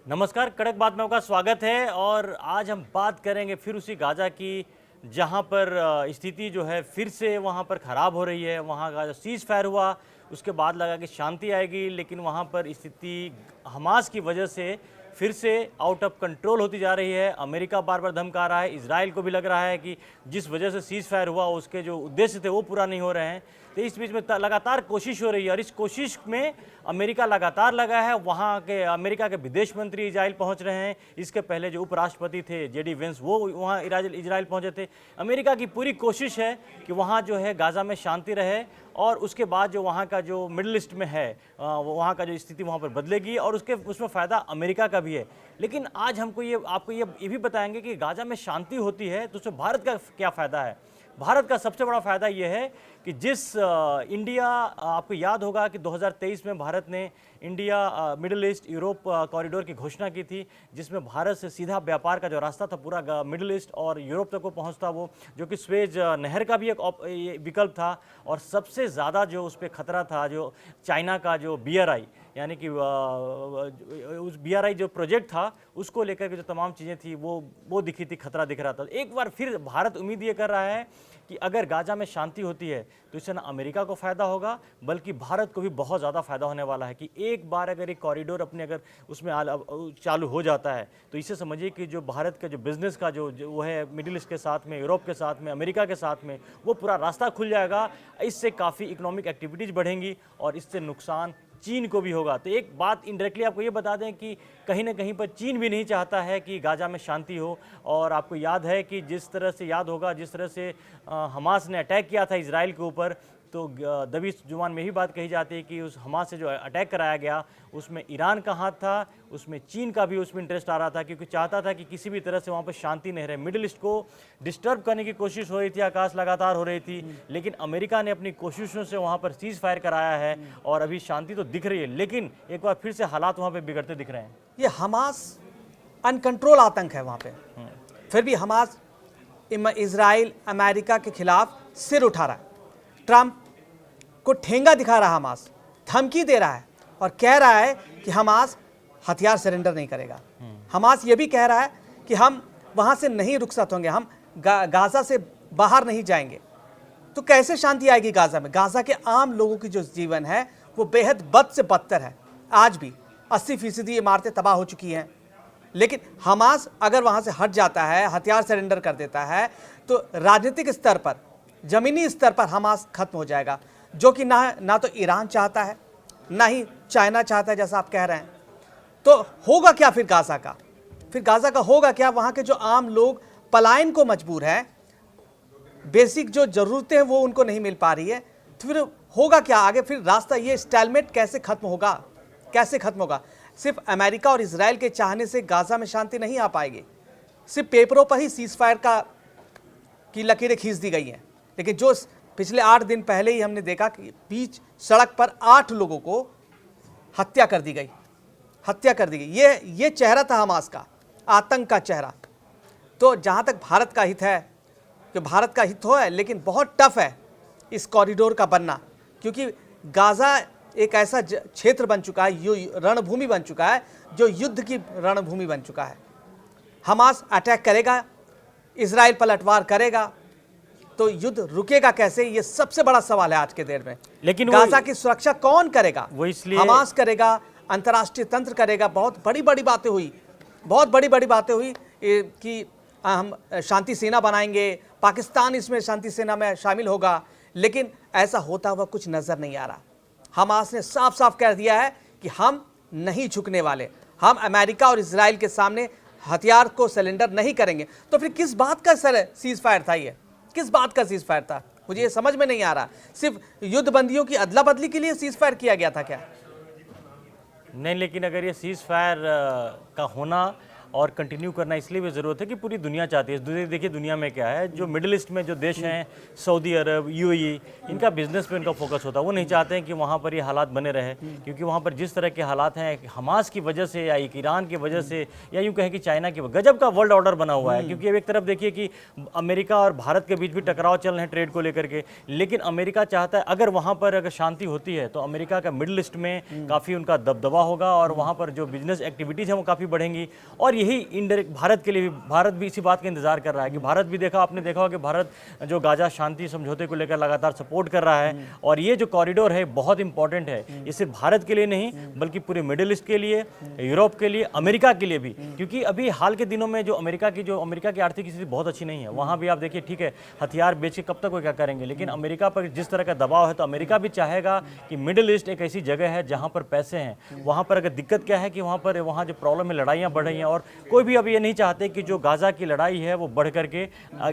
नमस्कार, कड़क बात में आपका स्वागत है। और आज हम बात करेंगे फिर उसी गाज़ा की, जहां पर स्थिति जो है फिर से वहां पर ख़राब हो रही है। वहां का जो सीज़ फायर हुआ उसके बाद लगा कि शांति आएगी, लेकिन वहां पर स्थिति हमास की वजह से फिर से आउट ऑफ कंट्रोल होती जा रही है। अमेरिका बार बार धमका रहा है, इजराइल को भी लग रहा है कि जिस वजह से सीज़ फायर हुआ उसके जो उद्देश्य थे वो पूरा नहीं हो रहे हैं। तो इस बीच में लगातार कोशिश हो रही है और इस कोशिश में अमेरिका लगातार लगा है। वहाँ के अमेरिका के विदेश मंत्री इजराइल पहुँच रहे हैं। इसके पहले जो उपराष्ट्रपति थे जेडी वेंस वो वहाँ इजराइल पहुँचे थे। अमेरिका की पूरी कोशिश है कि वहाँ जो है गाज़ा में शांति रहे और उसके बाद जो वहाँ का जो मिडल ईस्ट में है वहाँ का जो स्थिति वहाँ पर बदलेगी और उसमें फ़ायदा अमेरिका का भी है। लेकिन आज हमको आपको ये भी बताएंगे कि गाज़ा में शांति होती है तो उसमें भारत का क्या फ़ायदा है। भारत का सबसे बड़ा फ़ायदा ये है कि इंडिया, आपको याद होगा कि 2023 में भारत ने India middle east Europe corridor की घोषणा की थी, जिसमें भारत से सीधा व्यापार का जो रास्ता था पूरा मिडिल ईस्ट और यूरोप तक को पहुंचता, वो जो कि स्वेज नहर का भी एक विकल्प था। और सबसे ज़्यादा जो उस पर खतरा था जो चाइना का जो BRI, यानी कि उस BRI जो प्रोजेक्ट था उसको लेकर के जो तमाम चीज़ें थी वो दिखी थी, खतरा दिख रहा था। एक बार फिर भारत उम्मीद ये कर रहा है कि अगर गाज़ा में शांति होती है तो इससे ना अमेरिका को फ़ायदा होगा बल्कि भारत को भी बहुत ज़्यादा फ़ायदा होने वाला है। कि एक बार अगर एक कॉरिडोर अपने अगर उसमें चालू हो जाता है तो इससे समझिए कि जो भारत का जो बिज़नेस का जो वो है मिडिल ईस्ट के साथ में, यूरोप के साथ में, अमेरिका के साथ में, वो पूरा रास्ता खुल जाएगा। इससे काफ़ी इकोनॉमिक एक्टिविटीज़ बढ़ेंगी और इससे नुकसान चीन को भी होगा। तो एक बात इनडायरेक्टली आपको ये बता दें कि कहीं ना कहीं पर चीन भी नहीं चाहता है कि गाज़ा में शांति हो। और आपको याद है कि जिस तरह से हमास ने अटैक किया था इजराइल के ऊपर, तो दबी जुबान में ही बात कही जाती है कि उस हमास से जो अटैक कराया गया उसमें ईरान का हाथ था, उसमें चीन का भी उसमें इंटरेस्ट आ रहा था, क्योंकि चाहता था कि किसी भी तरह से वहाँ पर शांति नहीं रहे। मिडिल ईस्ट को डिस्टर्ब करने की कोशिश हो रही थी, आकाश लगातार हो रही थी, लेकिन अमेरिका ने अपनी कोशिशों से वहाँ पर सीज़ फायर कराया है और अभी शांति तो दिख रही है, लेकिन एक बार फिर से हालात वहाँ पर बिगड़ते दिख रहे हैं। ये हमास अनकंट्रोल आतंक है वहाँ पे, फिर भी हमास इजराइल अमेरिका के खिलाफ सिर उठा रहा है। ट्रंप को ठेंगा दिखा रहा है, हमास धमकी दे रहा है और कह रहा है कि हमास हथियार सरेंडर नहीं करेगा। हमास ये भी कह रहा है कि हम वहाँ से नहीं रुखसत होंगे, हम गाज़ा से बाहर नहीं जाएंगे। तो कैसे शांति आएगी गाज़ा में? गाज़ा के आम लोगों की जो जीवन है वो बेहद बद से बदतर है। आज भी 80% इमारतें तबाह हो चुकी हैं। लेकिन हमास अगर वहाँ से हट जाता है, हथियार सरेंडर कर देता है, तो राजनीतिक स्तर पर, ज़मीनी स्तर पर हमास खत्म हो जाएगा, जो कि ना तो ईरान चाहता है, ना ही चाइना चाहता है, जैसा आप कह रहे हैं। तो होगा क्या फिर गाज़ा का? फिर गाज़ा का होगा क्या? वहाँ के जो आम लोग पलायन को मजबूर हैं, बेसिक जो ज़रूरतें हैं वो उनको नहीं मिल पा रही है, तो फिर होगा क्या आगे? फिर रास्ता, ये स्टेलमेट कैसे खत्म होगा? कैसे खत्म होगा? सिर्फ अमेरिका और इजराइल के चाहने से गाज़ा में शांति नहीं आ पाएगी। सिर्फ पेपरों पर ही सीज़ फायर की लकीरें खींच दी गई हैं, लेकिन जो पिछले 8 दिन पहले ही हमने देखा कि बीच सड़क पर 8 लोगों को हत्या कर दी गई। ये चेहरा था हमास का, आतंक का चेहरा। तो जहाँ तक भारत का हित है, कि भारत का हित हो है, लेकिन बहुत टफ है इस कॉरिडोर का बनना, क्योंकि गाज़ा एक ऐसा क्षेत्र बन चुका है, रणभूमि बन चुका है, जो युद्ध की रणभूमि बन चुका है। हमास अटैक करेगा, इजराइल पलटवार करेगा, तो युद्ध रुकेगा कैसे? ये सबसे बड़ा सवाल है आज के देर में। लेकिन गाज़ा की सुरक्षा कौन करेगा? वो इसलिए हमास करेगा, अंतर्राष्ट्रीय तंत्र करेगा। बहुत बड़ी बड़ी बातें हुई कि हम शांति सेना बनाएंगे, पाकिस्तान इसमें शांति सेना में शामिल होगा, लेकिन ऐसा होता हुआ कुछ नजर नहीं आ रहा। हमास ने साफ साफ कह दिया है कि हम नहीं झुकने वाले, हम अमेरिका और इजराइल के सामने हथियार को सरेंडर नहीं करेंगे। तो फिर किस बात का सीज फायर था? ये किस बात का सीज फायर था? मुझे ये समझ में नहीं आ रहा। सिर्फ युद्ध बंदियों की अदला बदली के लिए सीज फायर किया गया था क्या? नहीं, लेकिन अगर ये सीज़ फायर का होना और कंटिन्यू करना इसलिए भी ज़रूरत है कि पूरी दुनिया चाहती है। देखिए दुनिया में क्या है, जो मिडिल ईस्ट में जो देश हैं, सऊदी अरब, यूएई, इनका बिजनेस पे उनका फोकस होता है। वो नहीं चाहते हैं कि वहाँ पर ये हालात बने रहे, क्योंकि वहाँ पर जिस तरह के हालात हैं हमास की वजह से या एक ईरान की वजह से या यूँ कहें कि चाइना की गजब का वर्ल्ड ऑर्डर बना हुआ है। क्योंकि अब एक तरफ देखिए कि अमेरिका और भारत के बीच भी टकराव चल रहे हैं ट्रेड को लेकर के, लेकिन अमेरिका चाहता है अगर वहाँ पर अगर शांति होती है तो अमेरिका का मिडिल ईस्ट में काफ़ी उनका दबदबा होगा और वहाँ पर जो बिजनेस एक्टिविटीज़ हैं वो काफ़ी बढ़ेंगी। और यही इनडायरेक्ट भारत के लिए भी, भारत भी इसी बात का इंतजार कर रहा है कि भारत भी आपने देखा होगा कि भारत जो गाजा शांति समझौते को लेकर लगातार सपोर्ट कर रहा है। और ये जो कॉरिडोर है बहुत इंपॉर्टेंट है, ये सिर्फ भारत के लिए नहीं बल्कि पूरे मिडिल ईस्ट के लिए, यूरोप के लिए, अमेरिका के लिए भी। क्योंकि अभी हाल के दिनों में जो अमेरिका की आर्थिक स्थिति बहुत अच्छी नहीं है। वहाँ भी आप देखिए ठीक है, हथियार बेच के कब तक वो क्या करेंगे, लेकिन अमेरिका पर जिस तरह का दबाव है तो अमेरिका भी चाहेगा कि मिडिल ईस्ट एक ऐसी जगह है जहाँ पर पैसे हैं। वहाँ पर अगर दिक्कत क्या है कि वहाँ जो प्रॉब्लम है, लड़ाइयाँ बढ़ रही हैं और कोई भी अब ये नहीं चाहते कि जो गाजा की लड़ाई है वो बढ़ करके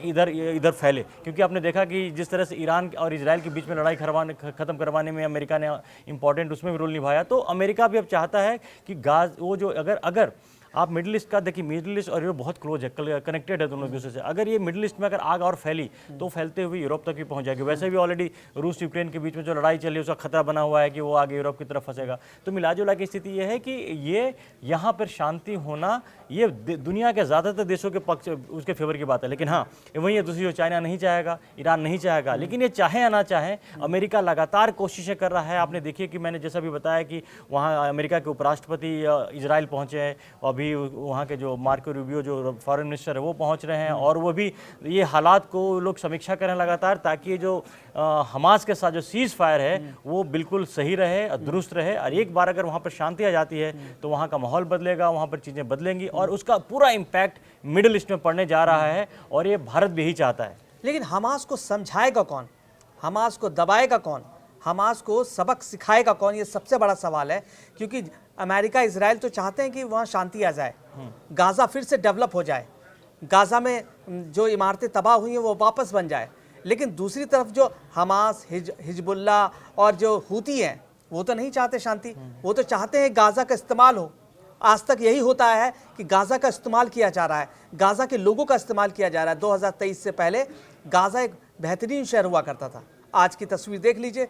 इधर फैले। क्योंकि आपने देखा कि जिस तरह से ईरान और इजराइल के बीच में लड़ाई खत्म करवाने में अमेरिका ने इंपॉर्टेंट उसमें भी रोल निभाया, तो अमेरिका भी अब चाहता है कि वो जो अगर आप मिडिल ईस्ट का देखिए, मिडिल ईस्ट और यूरोप बहुत क्लोज है, कनेक्टेड है दोनों एक दूसरे से। अगर ये मिडिल ईस्ट में अगर आग और फैली तो फैलते हुए यूरोप तक भी पहुंच जाएगी। वैसे भी ऑलरेडी रूस यूक्रेन के बीच में जो लड़ाई चल रही है उसका खतरा बना हुआ है कि वो आगे यूरोप की तरफ फंसेगा। तो मिला जुला की स्थिति ये है कि ये यहाँ पर शांति होना ये दुनिया के ज़्यादातर देशों के पक्ष उसके फेवर की बात है। लेकिन हाँ, वही है दूसरी, जो चाइना नहीं चाहेगा, ईरान नहीं चाहेगा, लेकिन ये चाहे या ना चाहे अमेरिका लगातार कोशिशें कर रहा है। आपने देखिए कि मैंने जैसा भी बताया कि वहाँ अमेरिका के उपराष्ट्रपति इजराइल पहुँचे हैं, अभी वहाँ के जो मार्को रूबियो जो फॉरेन मिनिस्टर है वो पहुँच रहे हैं, और वो भी ये हालात को लोग समीक्षा कर रहे हैं लगातार, ताकि जो हमास के साथ जो सीज फायर है वो बिल्कुल सही रहे, दुरुस्त रहे। और एक बार अगर वहाँ पर शांति आ जाती है तो वहाँ का माहौल बदलेगा, वहाँ पर चीज़ें बदलेंगी और उसका पूरा इम्पैक्ट मिडिल ईस्ट में पड़ने जा रहा है, और ये भारत भी यही चाहता है। लेकिन हमास को समझाएगा कौन, हमास को दबाएगा कौन, हमास को सबक सिखाएगा कौन, ये सबसे बड़ा सवाल है। क्योंकि अमेरिका, इजराइल तो चाहते हैं कि वहाँ शांति आ जाए, गाज़ा फिर से डेवलप हो जाए, गाज़ा में जो इमारतें तबाह हुई हैं वो वापस बन जाए। लेकिन दूसरी तरफ जो हमास, हिजबुल्लाह और जो हूती हैं वो तो नहीं चाहते शांति, वो तो चाहते हैं गाज़ा का इस्तेमाल हो। आज तक यही होता है कि गाज़ा का इस्तेमाल किया जा रहा है, गाज़ा के लोगों का इस्तेमाल किया जा रहा है। 2023 से पहले गाज़ा एक बेहतरीन शहर हुआ करता था। आज की तस्वीर देख लीजिए,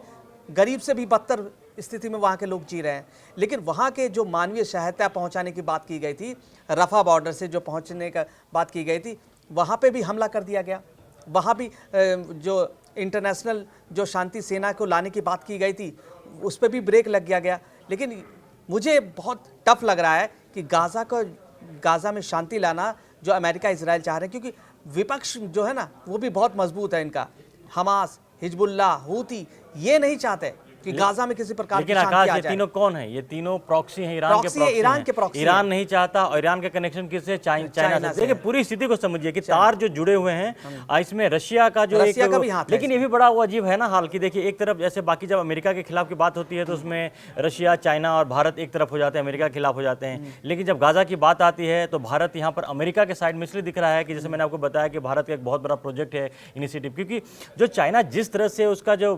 गरीब से भी बदतर स्थिति में वहाँ के लोग जी रहे हैं। लेकिन वहाँ के जो मानवीय सहायता पहुँचाने की बात की गई थी, रफ़ा बॉर्डर से जो पहुँचने का बात की गई थी, वहाँ पे भी हमला कर दिया गया। वहाँ भी जो इंटरनेशनल जो शांति सेना को लाने की बात की गई थी उस पर भी ब्रेक लग गया। लेकिन मुझे बहुत टफ लग रहा है कि गाज़ा में शांति लाना जो अमेरिका, इजराइल चाह रहे हैं, क्योंकि विपक्ष जो है ना वो भी बहुत मजबूत है इनका। हमास, हिजबुल्लाह, हूती ये नहीं चाहते कि गाज़ा में किसी प्रकार की शांति आ जाए। ये तीनों कौन है? ये तीनों प्रॉक्सी हैं, ईरान के प्रॉक्सी। ईरान नहीं चाहता, और ईरान का कनेक्शन किससे? चाइना से। देखिए पूरी स्थिति को समझिए कि तार जो जुड़े हुए हैं, इसमें रशिया का जो लेकिन ये भी बड़ा वो अजीब है ना हाल की। देखिए एक तरफ जैसे बाकी जब अमेरिका के खिलाफ की बात होती है तो उसमें रशिया, चाइना और भारत एक तरफ हो जाते हैं, अमेरिका के खिलाफ हो जाते हैं। लेकिन जब गाज़ा की बात आती है तो भारत यहाँ पर अमेरिका के साइड में इसलिए दिख रहा है कि जैसे मैंने आपको बताया कि भारत का एक बहुत बड़ा प्रोजेक्ट है, इनिशिएटिव। क्योंकि जो चाइना जिस तरह से उसका जो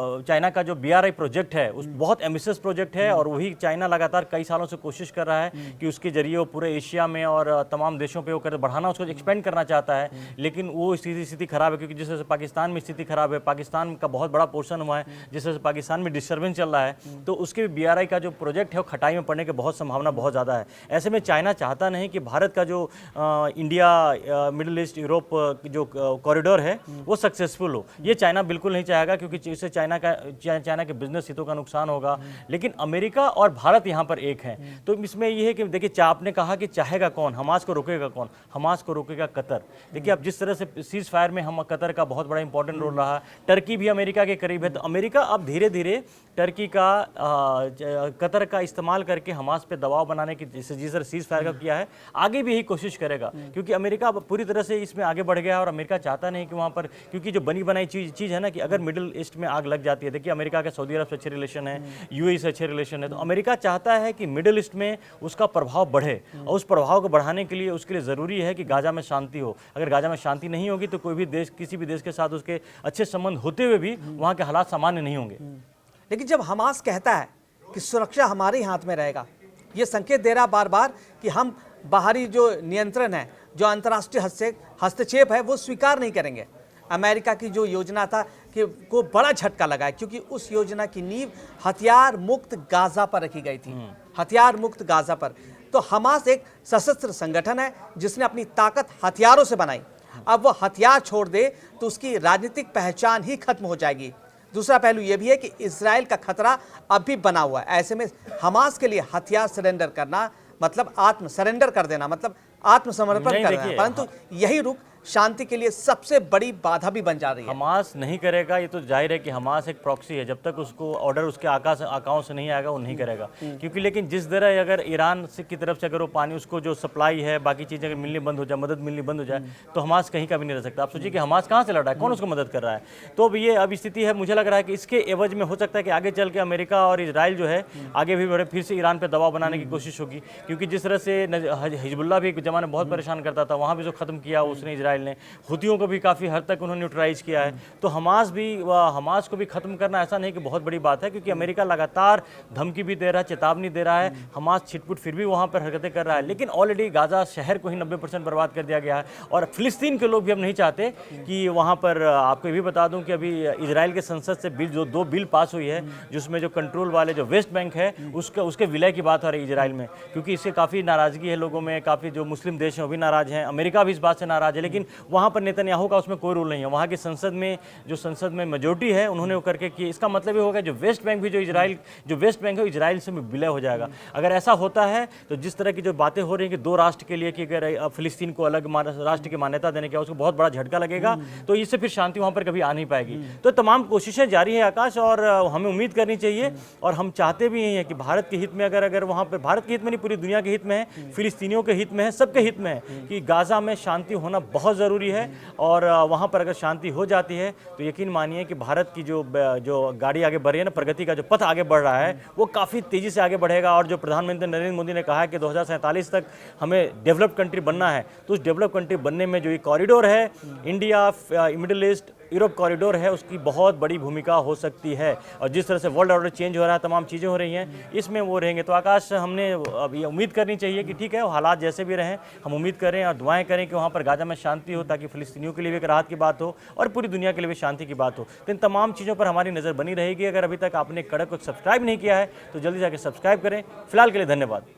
चाइना का जो BRI प्रोजेक्ट है उस बहुत एम्बिशियस प्रोजेक्ट है, और वही चाइना लगातार कई सालों से कोशिश कर रहा है कि उसके जरिए वो पूरे एशिया में और तमाम देशों पे वो कर बढ़ाना, उसको एक्सपेंड करना चाहता है। लेकिन वो स्थिति खराब है, क्योंकि जिस तरह से पाकिस्तान में स्थिति खराब है, पाकिस्तान का बहुत बड़ा पोर्शन हुआ है, जिस तरह से पाकिस्तान में डिस्टर्बेंस चल रहा है, तो उसके BRI का जो प्रोजेक्ट है वो खटाई में पड़ने की बहुत संभावना बहुत ज़्यादा है। ऐसे में चाइना चाहता नहीं कि भारत का जो इंडिया, मिडिल ईस्ट, यूरोप जो कॉरिडोर है वो सक्सेसफुल हो। ये चाइना बिल्कुल नहीं चाहेगा, क्योंकि इससे चाइना के बिजनेस हितों का नुकसान होगा। लेकिन अमेरिका और भारत यहाँ पर एक है। तो इसमें यह है कि देखिए आपने कहा कि चाहेगा कौन, हमास को रोकेगा कौन? हमास को रोकेगा कतर। देखिए अब जिस तरह से सीज फायर में हम कतर का बहुत बड़ा इंपॉर्टेंट रोल रहा, टर्की भी अमेरिका के करीब है, तो अमेरिका अब धीरे धीरे टर्की का, कतर का इस्तेमाल करके हमास पे दबाव बनाने की जिस तरह सीज फायर का किया है, आगे भी यही कोशिश करेगा। क्योंकि अमेरिका अब पूरी तरह से इसमें आगे बढ़ गया है, और अमेरिका चाहता नहीं कि वहाँ पर, क्योंकि जो बनी बनाई चीज़ है ना कि अगर मिडिल ईस्ट में आग लग जाती है, देखिए अमेरिका के सऊदी अरब से अच्छे रिलेशन है, यूएई से अच्छे रिलेशन है, तो अमेरिका चाहता है कि मिडिल ईस्ट में उसका प्रभाव बढ़े, और उस प्रभाव को बढ़ाने के लिए उसके लिए ज़रूरी है कि गाज़ा में शांति हो। अगर गाज़ा में शांति नहीं होगी तो कोई भी देश, किसी भी देश के साथ उसके अच्छे संबंध होते हुए भी वहाँ के हालात सामान्य नहीं होंगे। लेकिन जब हमास कहता है कि सुरक्षा हमारे हाथ में रहेगा, ये संकेत दे रहा बार बार कि हम बाहरी जो नियंत्रण है, जो अंतर्राष्ट्रीय हस्तक्षेप है, वो स्वीकार नहीं करेंगे। अमेरिका की जो योजना था कि को बड़ा झटका लगा है, क्योंकि उस योजना की नींव हथियार मुक्त गाजा पर रखी गई थी, हथियार मुक्त गाजा पर। तो हमास एक सशस्त्र संगठन है जिसने अपनी ताकत हथियारों से बनाई। अब वो हथियार छोड़ दे तो उसकी राजनीतिक पहचान ही खत्म हो जाएगी। दूसरा पहलू यह भी है कि इजराइल का खतरा अब भी बना हुआ है। ऐसे में हमास के लिए हथियार सरेंडर करना मतलब सरेंडर कर देना, मतलब आत्मसमर्पण कर देना। परंतु यही रुख शांति के लिए सबसे बड़ी बाधा भी बन जा रही है। हमास नहीं करेगा, ये तो जाहिर है कि हमास एक प्रॉक्सी है। जब तक उसको ऑर्डर उसके आकाओं से नहीं आएगा वो नहीं करेगा, क्योंकि लेकिन जिस तरह अगर ईरान से की तरफ से अगर वो पानी उसको जो सप्लाई है, बाकी चीज़ें अगर मिलनी बंद हो जाए, मदद मिलनी बंद हो जाए, तो हमास कहीं का भी नहीं रह सकता। आप सोचिए कि हमास कहाँ से लड़ रहा है, कौन उसको मदद कर रहा है। तो अब स्थिति है, मुझे लग रहा है कि इसके एवज में हो सकता है कि आगे चल के अमेरिका और इजराइल जो है आगे भी बढ़े, फिर से ईरान पर दबाव बनाने की कोशिश होगी। क्योंकि जिस तरह से हिजबुल्लाह भी एक जमाने बहुत परेशान करता था, वहाँ भी जो खत्म किया उसने इजराइल ने, हुतियों को भी काफ़ी हद तक उन्होंने न्यूट्रलाइज किया है। तो हमास को भी खत्म करना ऐसा नहीं कि बहुत बड़ी बात है, क्योंकि अमेरिका लगातार धमकी भी दे रहा है, चेतावनी दे रहा है। हमास छिटपुट फिर भी वहाँ पर हरकतें कर रहा है, लेकिन ऑलरेडी गाजा शहर को ही 90% बर्बाद कर दिया गया है। और फिलिस्तीन के लोग भी अब नहीं चाहते कि वहाँ पर, आपको ये भी बता दूँ कि अभी इजराइल के संसद से बिल, जो 2 बिल पास हुई है, जिसमें जो कंट्रोल वाले जो वेस्ट बैंक है उसके विलय की बात हो रही है इजराइल में, क्योंकि इससे काफ़ी नाराज़गी है लोगों में। काफ़ी जो मुस्लिम देश हैं वो भी नाराज़ हैं, अमेरिका भी इस बात से नाराज़ है। लेकिन वहाँ पर नेतन्याहू का उसमें कोई रोल नहीं है। वहाँ की संसद में मेजोरिटी है, उन्होंने वो करके कि इसका मतलब ये होगा जो वेस्ट बैंक है इजराइल से विलय हो जाएगा। अगर ऐसा होता है तो जिस तरह की जो बातें हो रही हैं कि 2 राष्ट्र के लिए, कि अगर फिलिस्तीन को अलग राष्ट्र की मान्यता देने का, उसको बहुत बड़ा झटका लगेगा। तो इससे फिर शांति वहाँ पर कभी आ नहीं पाएगी। तो तमाम कोशिशें जारी है आकाश, और हमें उम्मीद करनी चाहिए, और हम चाहते भी हैं कि भारत के हित में, अगर वहाँ पर, भारत के हित में नहीं, पूरी दुनिया के हित में है, फिलिस्तीनियों के हित में है, सबके हित में है कि गाजा में शांति होना बहुत ज़रूरी है। और वहाँ पर अगर शांति हो जाती है तो यकीन मानिए कि भारत की जो गाड़ी आगे बढ़ रही है ना, प्रगति का जो पथ आगे बढ़ रहा है, वो काफ़ी तेज़ी से आगे बढ़ेगा। और जो प्रधानमंत्री नरेंद्र मोदी ने कहा है कि 2047 तक हमें डेवलप्ड कंट्री बनना है, तो उस डेवलप्ड कंट्री बनने में जो ये कॉरिडोर है, India middle east Europe corridor है, उसकी बहुत बड़ी भूमिका हो सकती है। और जिस तरह से वर्ल्ड ऑर्डर चेंज हो रहा है, तमाम चीज़ें हो रही हैं, इसमें वो रहेंगे। तो आकाश, हमने अब ये उम्मीद करनी चाहिए कि ठीक है, वो हालात जैसे भी रहें, हम उम्मीद करें और दुआएं करें कि वहाँ पर गाजा में शांति हो, ताकि फिलिस्तीनियों के लिए भी एक राहत की बात हो और पूरी दुनिया के लिए भी शांति की बात हो। तो इन तमाम चीज़ों पर हमारी नज़र बनी रहेगी। अगर अभी तक आपने कड़क को सब्सक्राइब नहीं किया है तो जल्दी जाकर सब्सक्राइब करें। फिलहाल के लिए धन्यवाद।